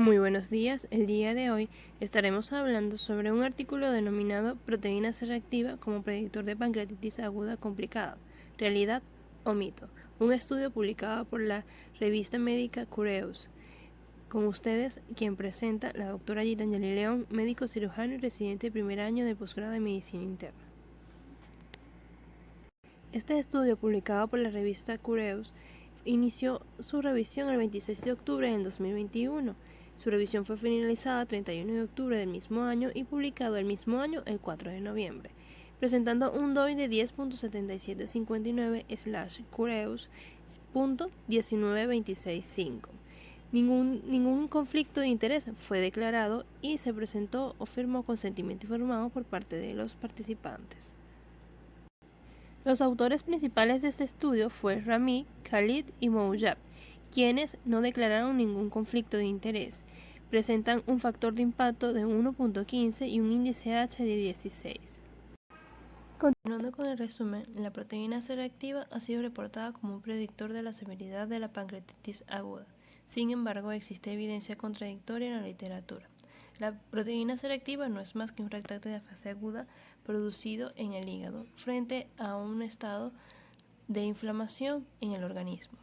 Muy buenos días, el día de hoy estaremos hablando sobre un artículo denominado Proteína C reactiva como predictor de pancreatitis aguda complicada, realidad o mito, un estudio publicado por la revista médica Cureus. Con ustedes, quien presenta la doctora Gitanjali León, médico cirujano y residente de primer año de posgrado de medicina interna. Este estudio, publicado por la revista Cureus, inició su revisión el 26 de octubre del 2021. Su revisión fue finalizada el 31 de octubre del mismo año y publicado el mismo año el 4 de noviembre, presentando un DOI de 10.7759/Cureus.19265. Ningún conflicto de interés fue declarado y se presentó o firmó consentimiento informado por parte de los participantes. Los autores principales de este estudio fueron Rami, Khalid y Moujab, quienes no declararon ningún conflicto de interés. Presentan un factor de impacto de 1.15 y un índice H de 16. Continuando con el resumen, la proteína C reactiva ha sido reportada como un predictor de la severidad de la pancreatitis aguda. Sin embargo, existe evidencia contradictoria en la literatura. La proteína C reactiva no es más que un reactante de fase aguda producido en el hígado frente a un estado de inflamación en el organismo.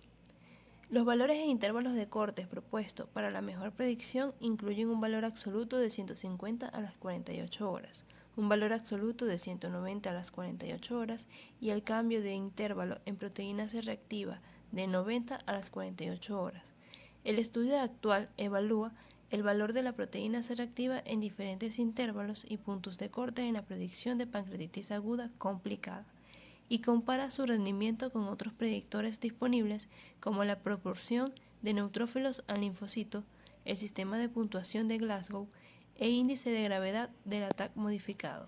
Los valores e intervalos de cortes propuestos para la mejor predicción incluyen un valor absoluto de 150 a las 48 horas, un valor absoluto de 190 a las 48 horas y el cambio de intervalo en proteína C reactiva de 90 a las 48 horas. El estudio actual evalúa el valor de la proteína C reactiva en diferentes intervalos y puntos de corte en la predicción de pancreatitis aguda complicada y compara su rendimiento con otros predictores disponibles como la proporción de neutrófilos al linfocito, el sistema de puntuación de Glasgow e índice de gravedad del ATAC modificado.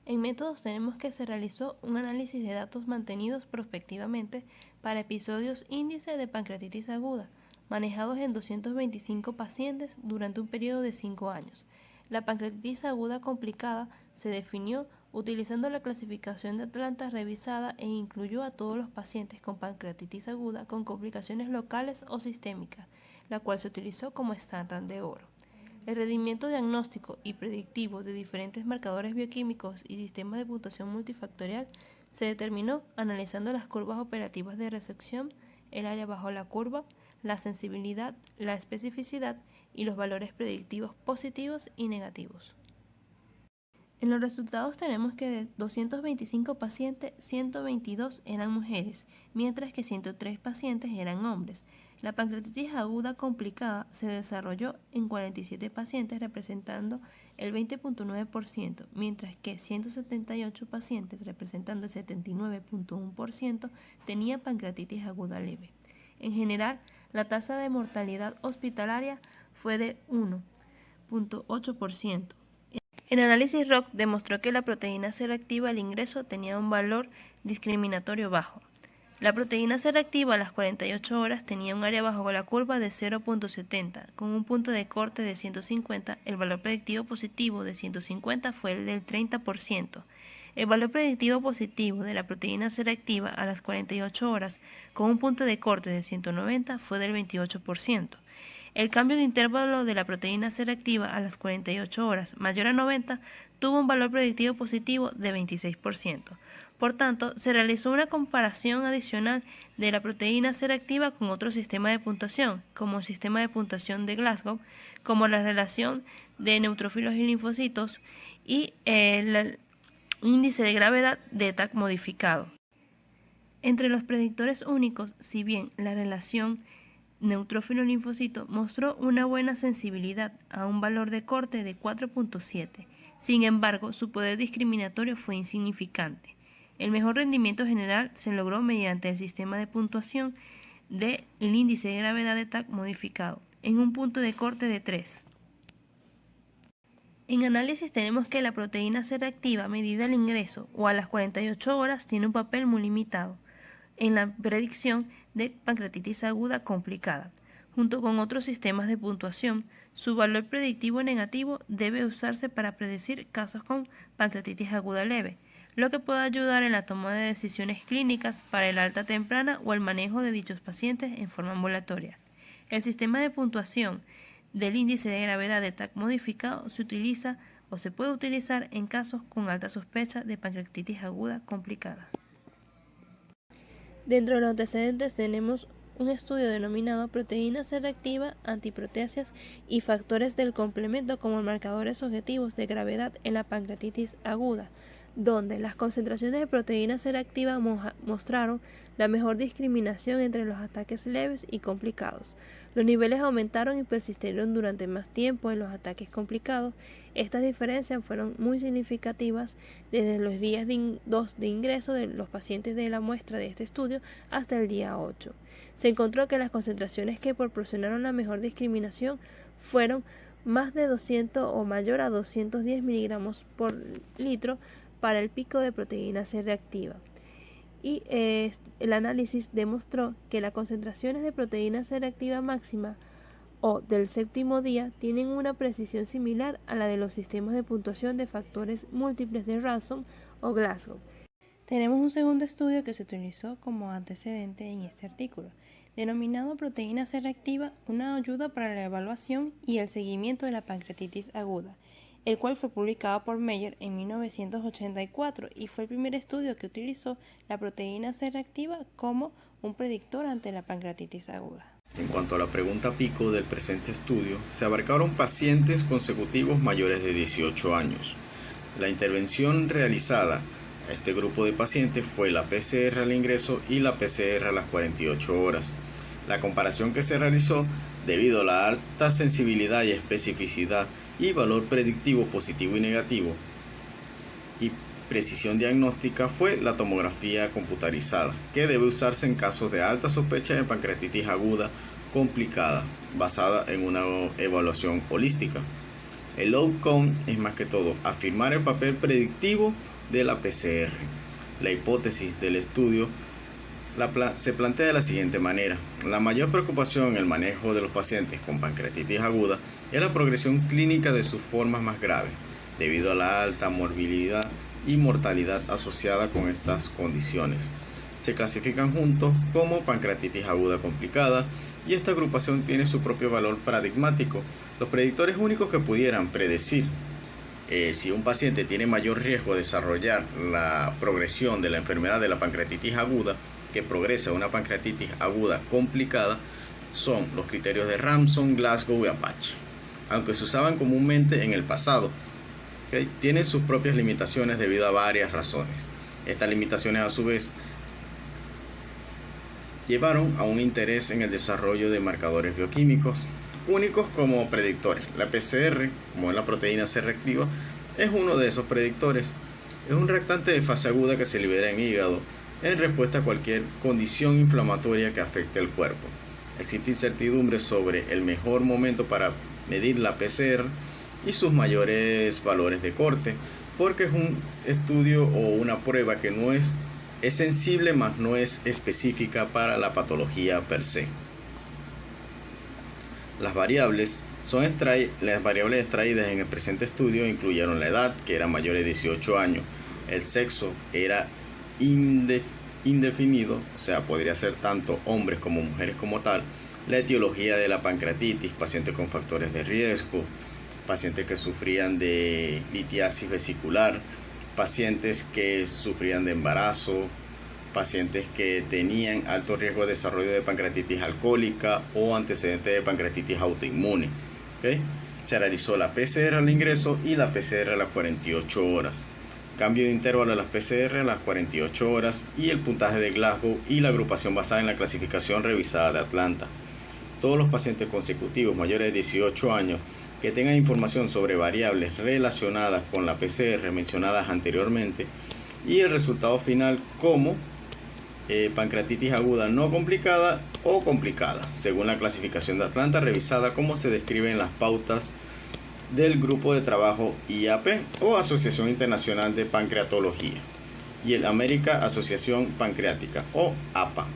En métodos tenemos que se realizó un análisis de datos mantenidos prospectivamente para episodios índice de pancreatitis aguda, manejados en 225 pacientes durante un periodo de 5 años. La pancreatitis aguda complicada se definió utilizando la clasificación de Atlanta revisada e incluyó a todos los pacientes con pancreatitis aguda con complicaciones locales o sistémicas, la cual se utilizó como estándar de oro. El rendimiento diagnóstico y predictivo de diferentes marcadores bioquímicos y sistemas de puntuación multifactorial se determinó analizando las curvas operativas de resección, el área bajo la curva, la sensibilidad, la especificidad y los valores predictivos positivos y negativos. En los resultados tenemos que de 225 pacientes, 122 eran mujeres, mientras que 103 pacientes eran hombres. La pancreatitis aguda complicada se desarrolló en 47 pacientes representando el 20.9%, mientras que 178 pacientes representando el 79.1% tenían pancreatitis aguda leve. En general, la tasa de mortalidad hospitalaria fue de 1.8%. El análisis ROC demostró que la proteína C reactiva al ingreso tenía un valor discriminatorio bajo. La proteína C reactiva a las 48 horas tenía un área bajo la curva de 0.70, con un punto de corte de 150. El valor predictivo positivo de 150 fue el del 30%. El valor predictivo positivo de la proteína C reactiva a las 48 horas, con un punto de corte de 190, fue del 28%. El cambio de intervalo de la proteína C reactiva a las 48 horas mayor a 90 tuvo un valor predictivo positivo de 26%. Por tanto, se realizó una comparación adicional de la proteína C reactiva con otro sistema de puntuación, como el sistema de puntuación de Glasgow, como la relación de neutrófilos y linfocitos y el índice de gravedad de ATAC modificado. Entre los predictores únicos, si bien la relación neutrófilo-linfocito mostró una buena sensibilidad a un valor de corte de 4.7. Sin embargo, su poder discriminatorio fue insignificante. El mejor rendimiento general se logró mediante el sistema de puntuación del índice de gravedad de TAC modificado, en un punto de corte de 3. En análisis tenemos que la proteína C reactiva medida al ingreso o a las 48 horas tiene un papel muy limitado en la predicción de pancreatitis aguda complicada. Junto con otros sistemas de puntuación, su valor predictivo negativo debe usarse para predecir casos con pancreatitis aguda leve, lo que puede ayudar en la toma de decisiones clínicas para el alta temprana o el manejo de dichos pacientes en forma ambulatoria. El sistema de puntuación del índice de gravedad de TAC modificado se utiliza o se puede utilizar en casos con alta sospecha de pancreatitis aguda complicada. Dentro de los antecedentes tenemos un estudio denominado proteína C reactiva, antiproteasias y factores del complemento como marcadores objetivos de gravedad en la pancreatitis aguda, donde las concentraciones de proteína C reactiva mostraron la mejor discriminación entre los ataques leves y complicados. Los niveles aumentaron y persistieron durante más tiempo en los ataques complicados. Estas diferencias fueron muy significativas desde los días 2 de ingreso de los pacientes de la muestra de este estudio hasta el día 8. Se encontró que las concentraciones que proporcionaron la mejor discriminación fueron más de 200 o mayor a 210 miligramos por litro para el pico de proteína C reactiva. Y el análisis demostró que las concentraciones de proteína C reactiva máxima o del séptimo día tienen una precisión similar a la de los sistemas de puntuación de factores múltiples de Ransom o Glasgow. Tenemos un segundo estudio que se utilizó como antecedente en este artículo, denominado proteína C reactiva, una ayuda para la evaluación y el seguimiento de la pancreatitis aguda, el cual fue publicado por Meyer en 1984 y fue el primer estudio que utilizó la proteína C reactiva como un predictor ante la pancreatitis aguda. En cuanto a la pregunta pico del presente estudio, se abarcaron pacientes consecutivos mayores de 18 años. La intervención realizada a este grupo de pacientes fue la PCR al ingreso y la PCR a las 48 horas. La comparación que se realizó, debido a la alta sensibilidad y especificidad y valor predictivo positivo y negativo y precisión diagnóstica, fue la tomografía computarizada, que debe usarse en casos de alta sospecha de pancreatitis aguda complicada, basada en una evaluación holística. El outcome es más que todo afirmar el papel predictivo de la PCR. La hipótesis del estudio se plantea de la siguiente manera. La mayor preocupación en el manejo de los pacientes con pancreatitis aguda es la progresión clínica de sus formas más graves, debido a la alta morbilidad y mortalidad asociada con estas condiciones. Se clasifican juntos como pancreatitis aguda complicada y esta agrupación tiene su propio valor paradigmático. Los predictores únicos que pudieran predecir si un paciente tiene mayor riesgo de desarrollar la progresión de la enfermedad de la pancreatitis aguda, que progresa a una pancreatitis aguda complicada, son los criterios de Ransom, Glasgow y Apache, aunque se usaban comúnmente en el pasado. Tienen sus propias limitaciones debido a varias razones. Estas limitaciones a su vez llevaron a un interés en el desarrollo de marcadores bioquímicos únicos como predictores. La PCR, como es la proteína C reactiva, es uno de esos predictores. Es un reactante de fase aguda que se libera en hígado en respuesta a cualquier condición inflamatoria que afecte el cuerpo. Existe incertidumbre sobre el mejor momento para medir la PCR y sus mayores valores de corte, porque es un estudio o una prueba que no es sensible, más no es específica para la patología per se. Las variables extraídas en el presente estudio incluyeron la edad, que era mayor de 18 años, el sexo era indefinido, o sea, podría ser tanto hombres como mujeres como tal, la etiología de la pancreatitis, pacientes con factores de riesgo, pacientes que sufrían de litiasis vesicular, pacientes que sufrían de embarazo, pacientes que tenían alto riesgo de desarrollo de pancreatitis alcohólica o antecedentes de pancreatitis autoinmune. Se realizó la PCR al ingreso y la PCR a las 48 horas. Cambio de intervalo de las PCR a las 48 horas y el puntaje de Glasgow y la agrupación basada en la clasificación revisada de Atlanta. Todos los pacientes consecutivos mayores de 18 años que tengan información sobre variables relacionadas con la PCR mencionadas anteriormente y el resultado final como pancreatitis aguda no complicada o complicada, según la clasificación de Atlanta revisada como se describe en las pautas del grupo de trabajo IAP o Asociación Internacional de Pancreatología y el American Asociación Pancreática o APA.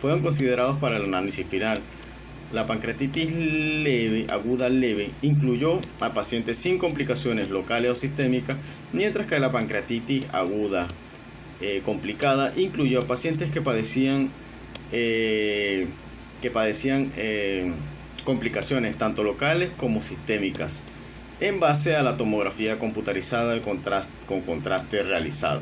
Fueron considerados para el análisis final. La pancreatitis aguda leve incluyó a pacientes sin complicaciones locales o sistémicas, mientras que la pancreatitis aguda complicada incluyó a pacientes que padecían que padecían complicaciones tanto locales como sistémicas en base a la tomografía computarizada con contraste realizado.